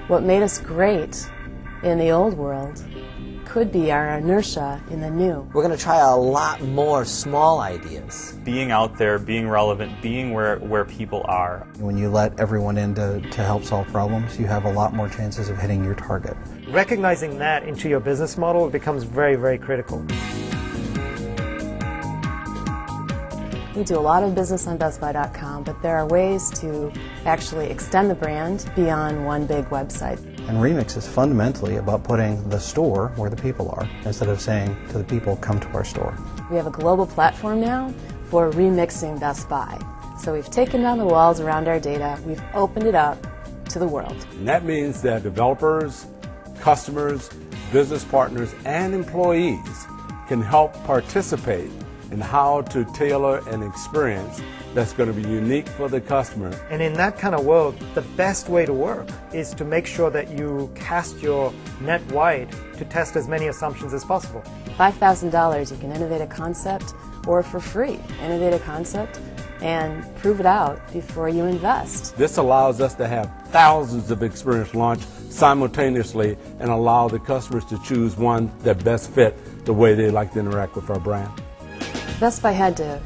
What made us great in the old world could be our inertia in the new. We're going to try a lot more small ideas. Being out there, being relevant, being where people are. When you let everyone in to help solve problems, you have a lot more chances of hitting your target. Recognizing that into your business model becomes very, very critical. We do a lot of business on BestBuy.com, but there are ways to actually extend the brand beyond one big website. And Remix is fundamentally about putting the store where the people are, instead of saying to the people, come to our store. We have a global platform now for remixing Best Buy. So we've taken down the walls around our data, we've opened it up to the world. And that means that developers, customers, business partners, and employees can help participate in how to tailor an experience that's going to be unique for the customer. And in that kind of world, the best way to work is to make sure that you cast your net wide to test as many assumptions as possible. $5,000, you can innovate a concept, or for free, innovate a concept and prove it out before you invest. This allows us to have thousands of experiences launched simultaneously and allow the customers to choose one that best fit the way they like to interact with our brand. Best Buy had to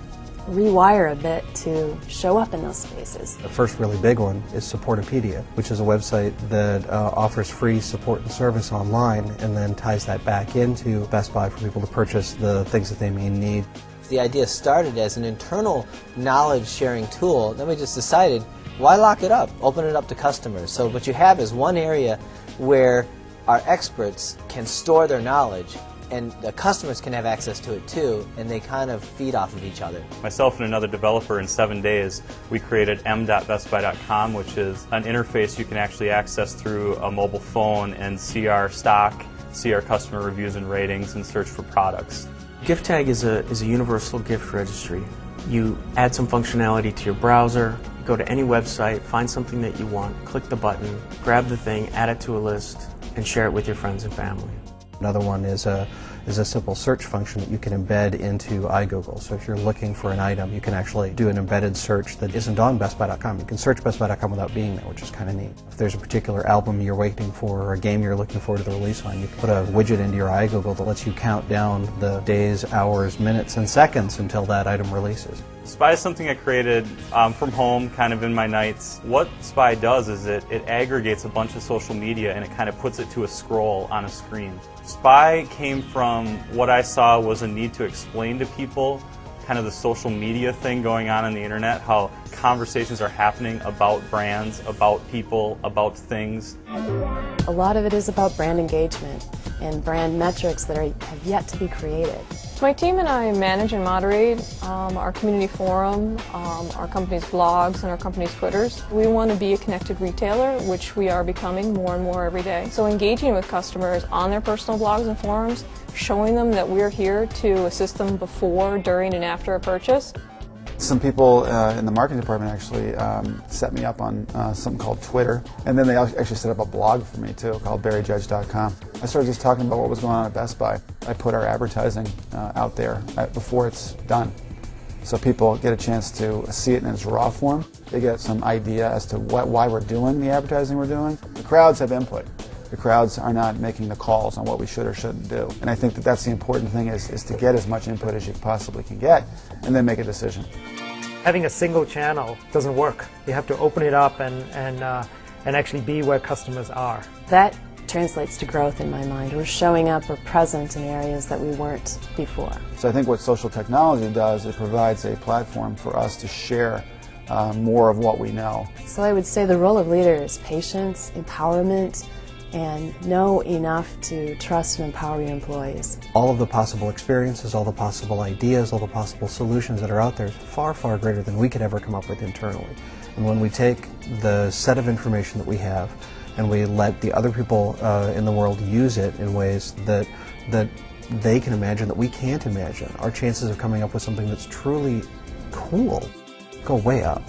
rewire a bit to show up in those spaces. The first really big one is Supportopedia, which is a website that offers free support and service online and then ties that back into Best Buy for people to purchase the things that they may need. The idea started as an internal knowledge sharing tool. Then we just decided, why lock it up? Open it up to customers. So what you have is one area where our experts can store their knowledge, and the customers can have access to it too, and they kind of feed off of each other. Myself and another developer, in 7 days, we created m.bestbuy.com, which is an interface you can actually access through a mobile phone and see our stock, see our customer reviews and ratings, and search for products. Gift Tag is a universal gift registry. You add some functionality to your browser, go to any website, find something that you want, click the button, grab the thing, add it to a list, and share it with your friends and family. Another one is a simple search function that you can embed into iGoogle. So if you're looking for an item, you can actually do an embedded search that isn't on BestBuy.com. You can search BestBuy.com without being there, which is kind of neat. If there's a particular album you're waiting for or a game you're looking forward to the release on, you can put a widget into your iGoogle that lets you count down the days, hours, minutes, and seconds until that item releases. Spy is something I created from home, kind of in my nights. What Spy does is it aggregates a bunch of social media and it kind of puts it to a scroll on a screen. Spy came from what I saw was a need to explain to people kind of the social media thing going on the internet, how conversations are happening about brands, about people, about things. A lot of it is about brand engagement and brand metrics that have yet to be created. My team and I manage and moderate our community forum, our company's blogs, and our company's Twitters. We want to be a connected retailer, which we are becoming more and more every day. So engaging with customers on their personal blogs and forums, showing them that we're here to assist them before, during, and after a purchase. Some people in the marketing department actually set me up on something called Twitter, and then they actually set up a blog for me too called BarryJudge.com. I started just talking about what was going on at Best Buy. I put our advertising out there before it's done, so people get a chance to see it in its raw form. They get some idea as to why we're doing the advertising we're doing. The crowds have input. The crowds are not making the calls on what we should or shouldn't do. And I think that that's the important thing is to get as much input as you possibly can get and then make a decision. Having a single channel doesn't work. You have to open it up and actually be where customers are. That translates to growth in my mind. We're showing up, we're present in areas that we weren't before. So I think what social technology does, it provides a platform for us to share more of what we know. So I would say the role of leader is patience, empowerment, and know enough to trust and empower your employees. All of the possible experiences, all the possible ideas, all the possible solutions that are out there is far, far greater than we could ever come up with internally. And when we take the set of information that we have and we let the other people in the world use it in ways that they can imagine that we can't imagine, our chances of coming up with something that's truly cool go way up.